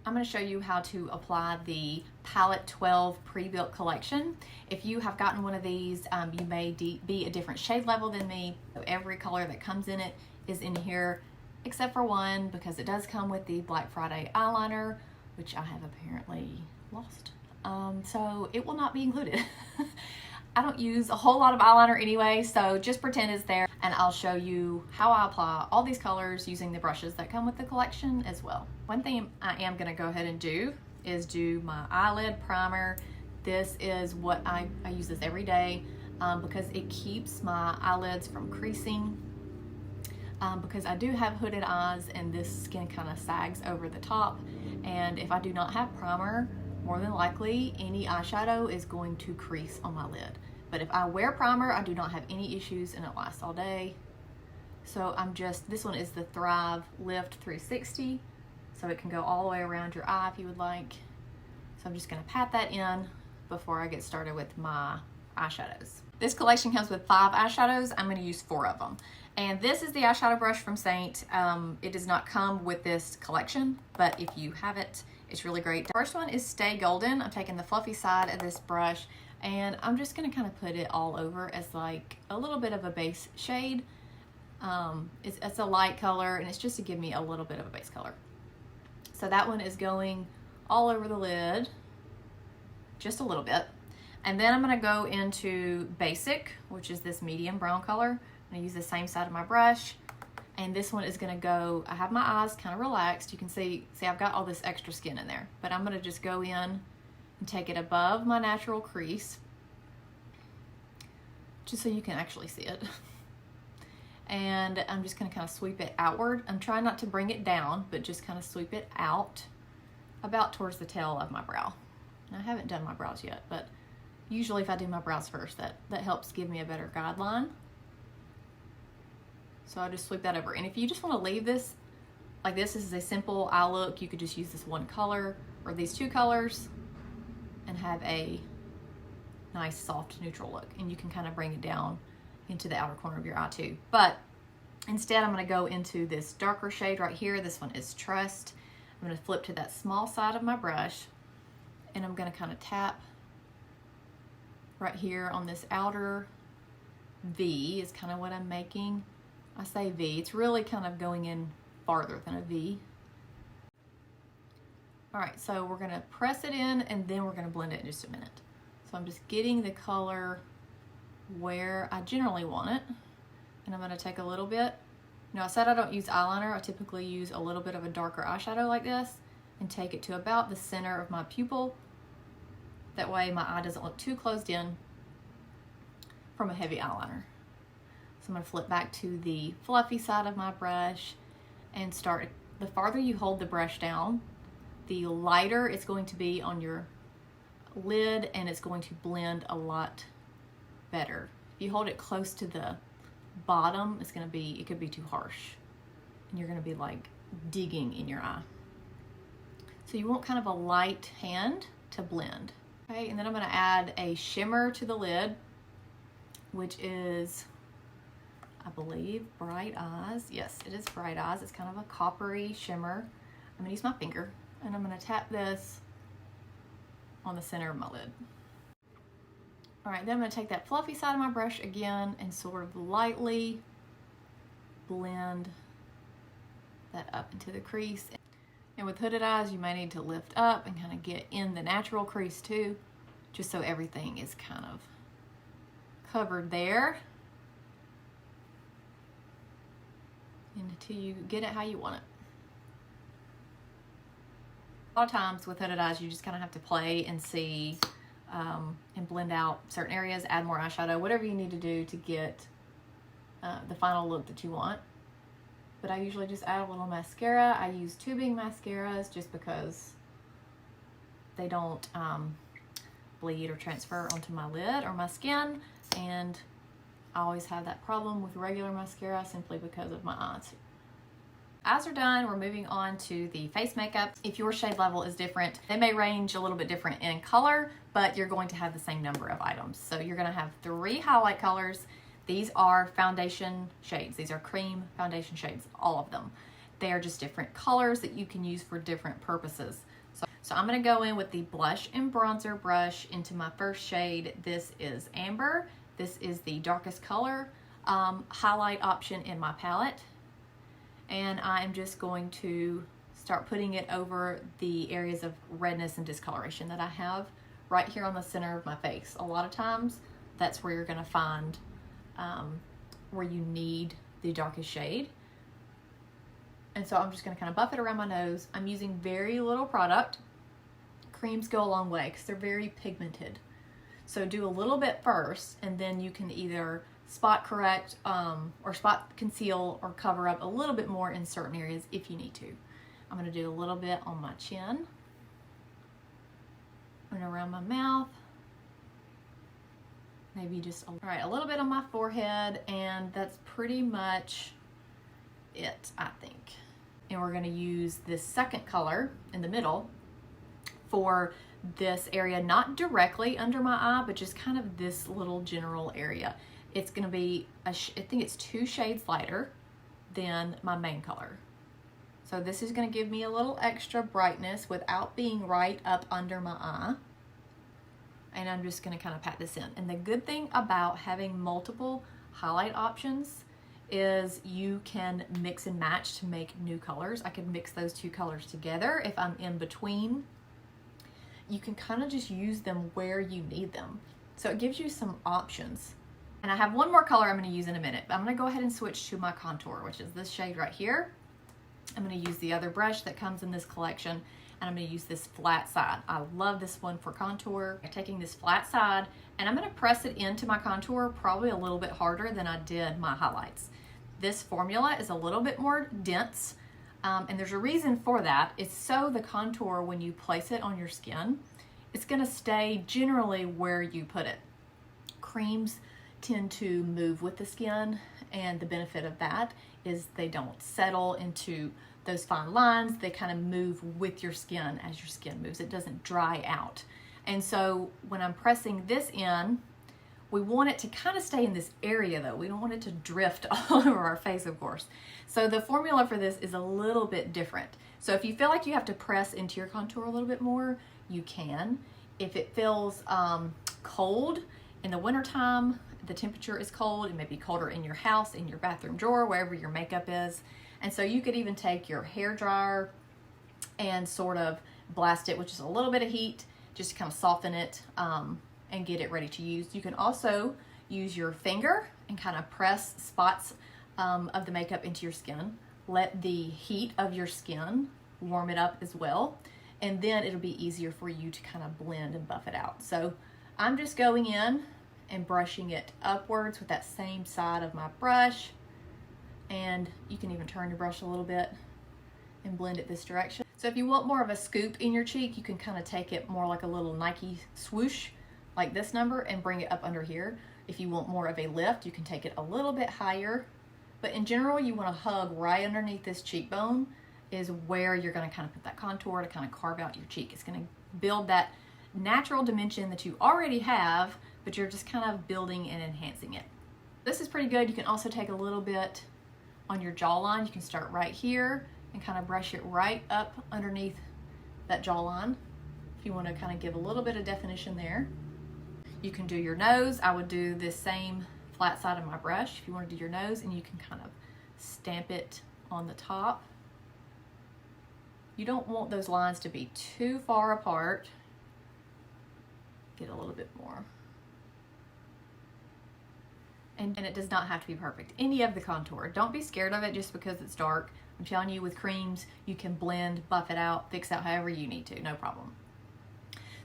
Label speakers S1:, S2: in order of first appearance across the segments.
S1: I'm going to show you how to apply the Palette 12 pre-built collection. If you have gotten one of these, you may be a different shade level than me. So every color that comes in it is in here, except for one, because it does come with the Black Friday eyeliner, which I have apparently lost. So it will not be included. I don't use a whole lot of eyeliner anyway, so just pretend it's there, and I'll show you how I apply all these colors using the brushes that come with the collection as well. One thing I am gonna go ahead and do is do my eyelid primer. This is what I use this every day because it keeps my eyelids from creasing because I do have hooded eyes and this skin kind of sags over the top, and if I do not have primer, more than likely any eyeshadow is going to crease on my lid. But if I wear primer, I do not have any issues and it lasts all day. So this one is the Thrive Lift 360. So it can go all the way around your eye if you would like. So I'm just gonna pat that in before I get started with my eyeshadows. This collection comes with 5 eyeshadows. I'm gonna use 4 of them. And this is the eyeshadow brush from Seint. It does not come with this collection, but if you have it, it's really great. The first one is Stay Golden. I'm taking the fluffy side of this brush and I'm just gonna kind of put it all over as like a little bit of a base shade. It's a light color and it's just to give me a little bit of a base color. So that one is going all over the lid, just a little bit. And then I'm gonna go into Basic, which is this medium brown color. I'm gonna use the same side of my brush. And this one is gonna go, I have my eyes kind of relaxed. You can see I've got all this extra skin in there, but I'm gonna just go in and take it above my natural crease, just so you can actually see it. And I'm just gonna kind of sweep it outward. I'm trying not to bring it down, but just kind of sweep it out about towards the tail of my brow. And I haven't done my brows yet, but usually if I do my brows first, that helps give me a better guideline. So I'll just sweep that over. And if you just want to leave this like this is a simple eye look, you could just use this one color or these 2 colors and have a nice soft neutral look. And you can kind of bring it down into the outer corner of your eye too. But instead I'm going to go into this darker shade right here. This one is Trust. I'm going to flip to that small side of my brush and I'm going to kind of tap right here on this outer V is kind of what I'm making. I say V, it's really kind of going in farther than a V. All right, so we're gonna press it in and then we're gonna blend it in just a minute. So I'm just getting the color where I generally want it. And I'm gonna take a little bit. Now I said I don't use eyeliner, I typically use a little bit of a darker eyeshadow like this and take it to about the center of my pupil. That way my eye doesn't look too closed in from a heavy eyeliner. So I'm going to flip back to the fluffy side of my brush and start. The farther you hold the brush down, the lighter it's going to be on your lid and it's going to blend a lot better. If you hold it close to the bottom, it could be too harsh and you're going to be like digging in your eye. So you want kind of a light hand to blend. Okay, and then I'm going to add a shimmer to the lid, which is, I believe, Bright Eyes. Yes, it is Bright Eyes. It's kind of a coppery shimmer. I'm gonna use my finger and I'm gonna tap this on the center of my lid. All right, then I'm gonna take that fluffy side of my brush again and sort of lightly blend that up into the crease. And with hooded eyes, you may need to lift up and kind of get in the natural crease too, just so everything is kind of covered there. Until you get it how you want it. A lot of times with hooded eyes, you just kind of have to play and see and blend out certain areas, add more eyeshadow, whatever you need to do to get the final look that you want. But I usually just add a little mascara. I use tubing mascaras just because they don't bleed or transfer onto my lid or my skin, and I always have that problem with regular mascara simply because of my eyes. Eyes are done, we're moving on to the face makeup. If your shade level is different, they may range a little bit different in color, but you're going to have the same number of items. So you're gonna have 3 highlight colors. These are foundation shades. These are cream foundation shades, all of them. They are just different colors that you can use for different purposes. So I'm going to go in with the blush and bronzer brush into my first shade. This is Amber. This is the darkest color highlight option in my palette. And I am just going to start putting it over the areas of redness and discoloration that I have right here on the center of my face. A lot of times that's where you're going to find where you need the darkest shade. And so I'm just going to kind of buff it around my nose. I'm using very little product. Creams go a long way because they're very pigmented. So do a little bit first, and then you can either spot correct or spot conceal or cover up a little bit more in certain areas if you need to. I'm going to do a little bit on my chin and around my mouth. Maybe just a little bit on my forehead, and that's pretty much it, I think. And we're going to use this second color in the middle for this area, not directly under my eye, but just kind of this little general area. It's going to be, I think it's 2 shades lighter than my main color. So this is going to give me a little extra brightness without being right up under my eye. And I'm just going to kind of pat this in. And the good thing about having multiple highlight options is you can mix and match to make new colors. I could mix those 2 colors together if I'm in between. You can kind of just use them where you need them. So it gives you some options. And I have one more color I'm going to use in a minute, but I'm going to go ahead and switch to my contour, which is this shade right here. I'm going to use the other brush that comes in this collection, and I'm going to use this flat side. I love this one for contour. I'm taking this flat side, and I'm going to press it into my contour probably a little bit harder than I did my highlights. This formula is a little bit more dense, and there's a reason for that. It's so the contour, when you place it on your skin, it's going to stay generally where you put it. Creams tend to move with the skin, and the benefit of that is they don't settle into those fine lines. They kind of move with your skin as your skin moves. It doesn't dry out. And so when I'm pressing this in, we want it to kind of stay in this area though. We don't want it to drift all over our face, of course. So the formula for this is a little bit different. So if you feel like you have to press into your contour a little bit more, you can. If it feels cold in the wintertime, the temperature is cold, it may be colder in your house, in your bathroom drawer, wherever your makeup is. And so you could even take your hair dryer and sort of blast it with just a little bit of heat, just to kind of soften it and get it ready to use. You can also use your finger and kind of press spots of the makeup into your skin. Let the heat of your skin warm it up as well, and then it'll be easier for you to kind of blend and buff it out. So I'm just going in and brushing it upwards with that same side of my brush. And you can even turn your brush a little bit and blend it this direction. So if you want more of a scoop in your cheek, you can kind of take it more like a little Nike swoosh, like this number, and bring it up under here. If you want more of a lift, you can take it a little bit higher. But in general, you want to hug right underneath this cheekbone is where you're going to kind of put that contour to kind of carve out your cheek. It's going to build that natural dimension that you already have, but you're just kind of building and enhancing it. This is pretty good. You can also take a little bit on your jawline. You can start right here and kind of brush it right up underneath that jawline if you want to kind of give a little bit of definition there. You can do your nose. I would do this same flat side of my brush if you want to do your nose, and you can kind of stamp it on the top. You don't want those lines to be too far apart. Get a little bit more. And it does not have to be perfect. Any of the contour. Don't be scared of it just because it's dark. I'm telling you, with creams, you can blend, buff it out, fix out however you need to, no problem.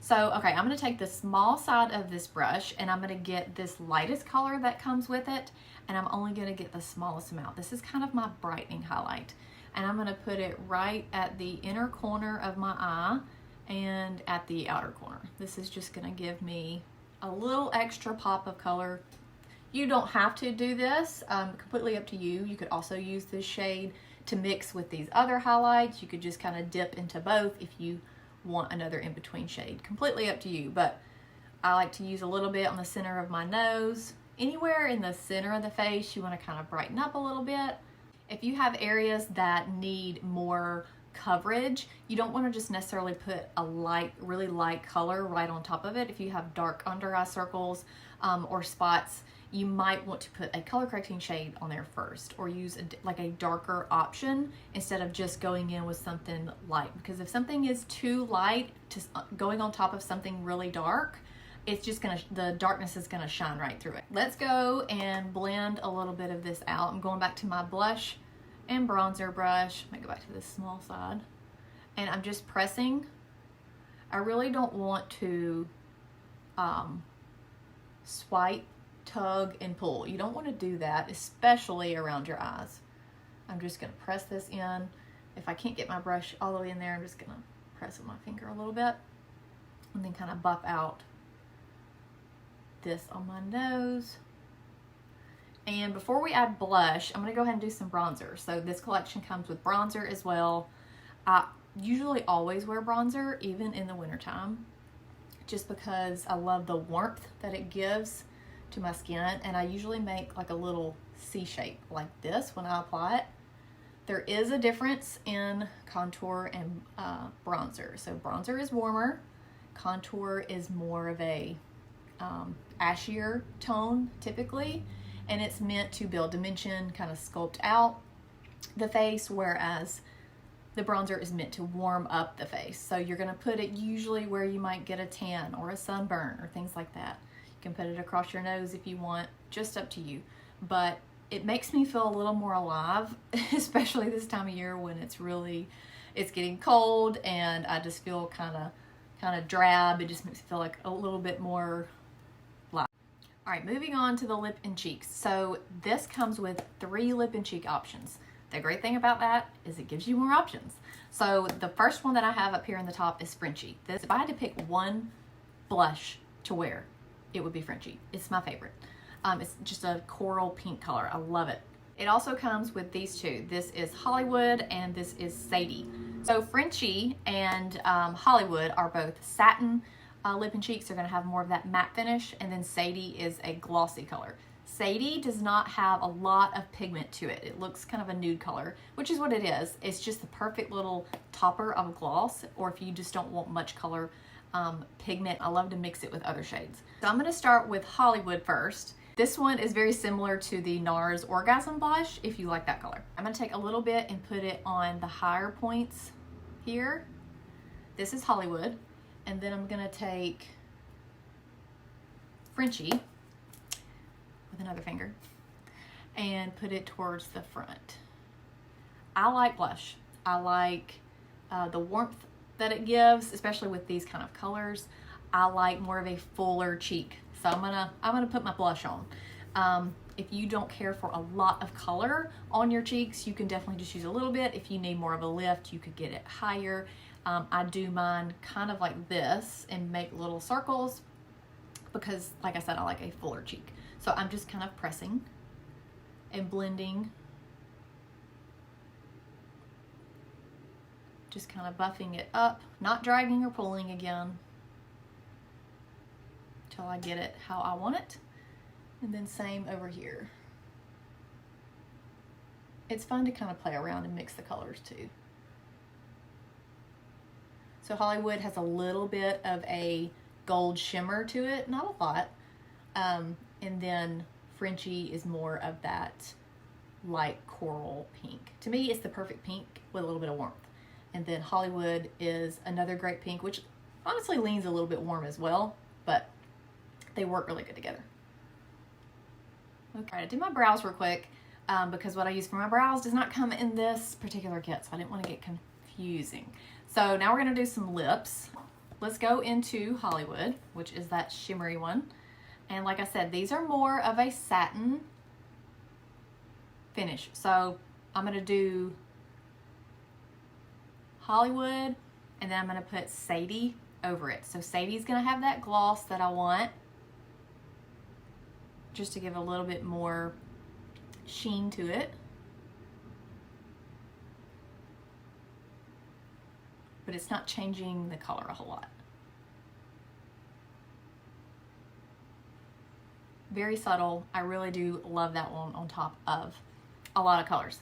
S1: So, okay, I'm going to take the small side of this brush, and I'm going to get this lightest color that comes with it, and I'm only going to get the smallest amount. This is kind of my brightening highlight. And I'm going to put it right at the inner corner of my eye and at the outer corner. This is just going to give me a little extra pop of color. You don't have to do this, completely up to you. You could also use this shade to mix with these other highlights. You could just kind of dip into both if you want another in-between shade. Completely up to you, but I like to use a little bit on the center of my nose. Anywhere in the center of the face, you want to kind of brighten up a little bit. If you have areas that need more coverage, you don't want to just necessarily put a light, really light color right on top of it. If you have dark under eye circles or spots, you might want to put a color correcting shade on there first, or use like a darker option instead of just going in with something light. Because if something is too light, going on top of something really dark, it's just the darkness is gonna shine right through it. Let's go and blend a little bit of this out. I'm going back to my blush and bronzer brush. I'm gonna go back to this small side, and I'm just pressing. I really don't want to swipe, tug, and pull. You don't want to do that, especially around your eyes. I'm just gonna press this in. If I can't get my brush all the way in there, I'm just gonna press with my finger a little bit and then kind of buff out this on my nose. And before we add blush, I'm going to go ahead and do some bronzer. So this collection comes with bronzer as well. I usually always wear bronzer, even in the wintertime, just because I love the warmth that it gives to my skin. And I usually make like a little C shape like this when I apply it. There is a difference in contour and bronzer. So bronzer is warmer. Contour is more of a ashier tone typically, and it's meant to build dimension, kind of sculpt out the face, whereas the bronzer is meant to warm up the face. So you're going to put it usually where you might get a tan or a sunburn or things like that. You can put it across your nose if you want, just up to you. But it makes me feel a little more alive, especially this time of year when it's getting cold and I just feel kind of drab. It just makes me feel like a little bit more light. All right, moving on to the lip and cheeks. So this comes with 3 lip and cheek options. The great thing about that is it gives you more options. So the first one that I have up here in the top is Frenchie. If I had to pick one blush to wear, it would be Frenchie. It's my favorite. It's just a coral pink color. I love it. It also comes with these 2. This is Hollywood and this is Sadie. So Frenchie and Hollywood are both satin lip and cheeks. They're going to have more of that matte finish, and then Sadie is a glossy color. Sadie does not have a lot of pigment to it. It looks kind of a nude color, which is what it is. It's just the perfect little topper of a gloss, or if you just don't want much color pigment. I love to mix it with other shades. So I'm going to start with Hollywood first. This one is very similar to the NARS Orgasm Blush, if you like that color. I'm going to take a little bit and put it on the higher points here. This is Hollywood. And then I'm going to take Frenchie with another finger and put it towards the front. I like blush. I like the warmth that it gives, especially with these kind of colors. I like more of a fuller cheek. So I'm gonna put my blush on. If you don't care for a lot of color on your cheeks, you can definitely just use a little bit. If you need more of a lift, you could get it higher. I do mine kind of like this and make little circles because, like I said, I like a fuller cheek. So I'm just kind of pressing and blending, just kind of buffing it up, not dragging or pulling again, till I get it how I want it. And then same over here. It's fun to kind of play around and mix the colors too. So Hollywood has a little bit of a gold shimmer to it, not a lot. And then Frenchie is more of that light coral pink. To me, it's the perfect pink with a little bit of warmth. And then Hollywood is another great pink, which honestly leans a little bit warm as well, but they work really good together. Okay, I did my brows real quick because what I use for my brows does not come in this particular kit, so I didn't want to get confusing. So now we're going to do some lips. Let's go into Hollywood, which is that shimmery one. And like I said, these are more of a satin finish. So I'm going to do Hollywood, and then I'm going to put Sadie over it. So Sadie's going to have that gloss that I want, just to give a little bit more sheen to it. But it's not changing the color a whole lot. Very subtle. I really do love that one on top of a lot of colors.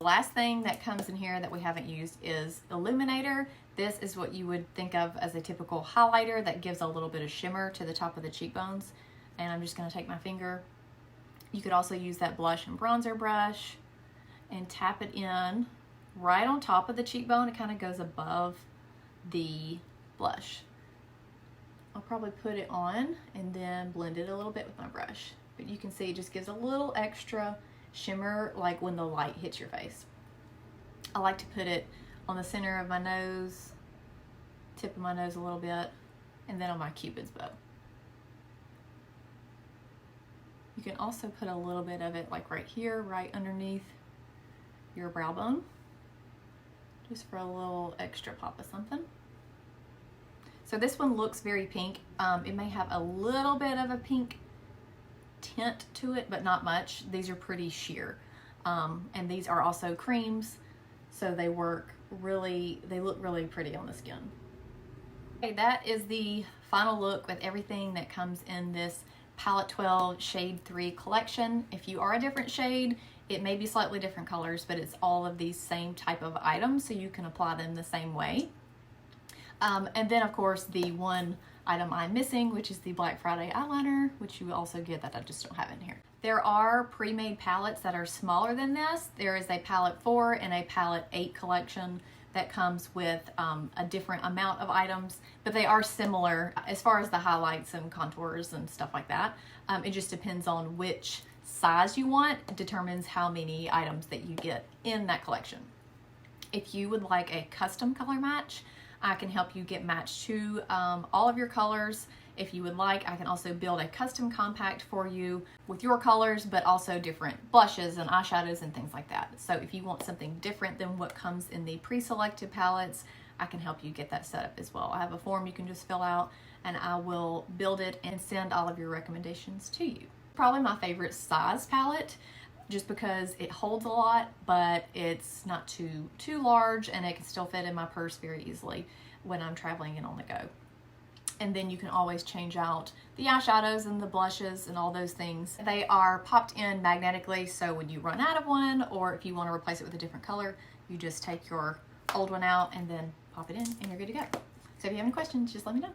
S1: The last thing that comes in here that we haven't used is illuminator. This is what you would think of as a typical highlighter that gives a little bit of shimmer to the top of the cheekbones. And I'm just going to take my finger. You could also use that blush and bronzer brush and tap it in right on top of the cheekbone. It kind of goes above the blush. I'll probably put it on and then blend it a little bit with my brush. But you can see it just gives a little extra shimmer like when the light hits your face. I like to put it on the center of my nose, tip of my nose a little bit, and then on my cupid's bow. You can also put a little bit of it like right here, right underneath your brow bone, just for a little extra pop of something. So this one looks very pink. It may have a little bit of a pink tint to it, but not much. These are pretty sheer. And these are also creams, so they look really pretty on the skin. Okay, that is the final look with everything that comes in this Palette 12 Shade 3 collection. If you are a different shade, it may be slightly different colors, but it's all of these same type of items, so you can apply them the same way. And then of course the one item I'm missing, which is the Black Friday eyeliner, which you also get that I just don't have in here. There are pre-made palettes that are smaller than this. There is a palette 4 and a palette 8 collection that comes with a different amount of items, but they are similar as far as the highlights and contours and stuff like that. It just depends on which size you want. It determines how many items that you get in that collection. If you would like a custom color match, I can help you get matched to all of your colors. If you would like, I can also build a custom compact for you with your colors, but also different blushes and eyeshadows and things like that. So if you want something different than what comes in the pre-selected palettes, I can help you get that set up as well. I have a form you can just fill out and I will build it and send all of your recommendations to you. Probably my favorite size palette, just because it holds a lot, but it's not too large, and it can still fit in my purse very easily when I'm traveling and on the go. And then you can always change out the eyeshadows and the blushes and all those things. They are popped in magnetically, so when you run out of one, or if you want to replace it with a different color, you just take your old one out and then pop it in and you're good to go. So if you have any questions, just let me know.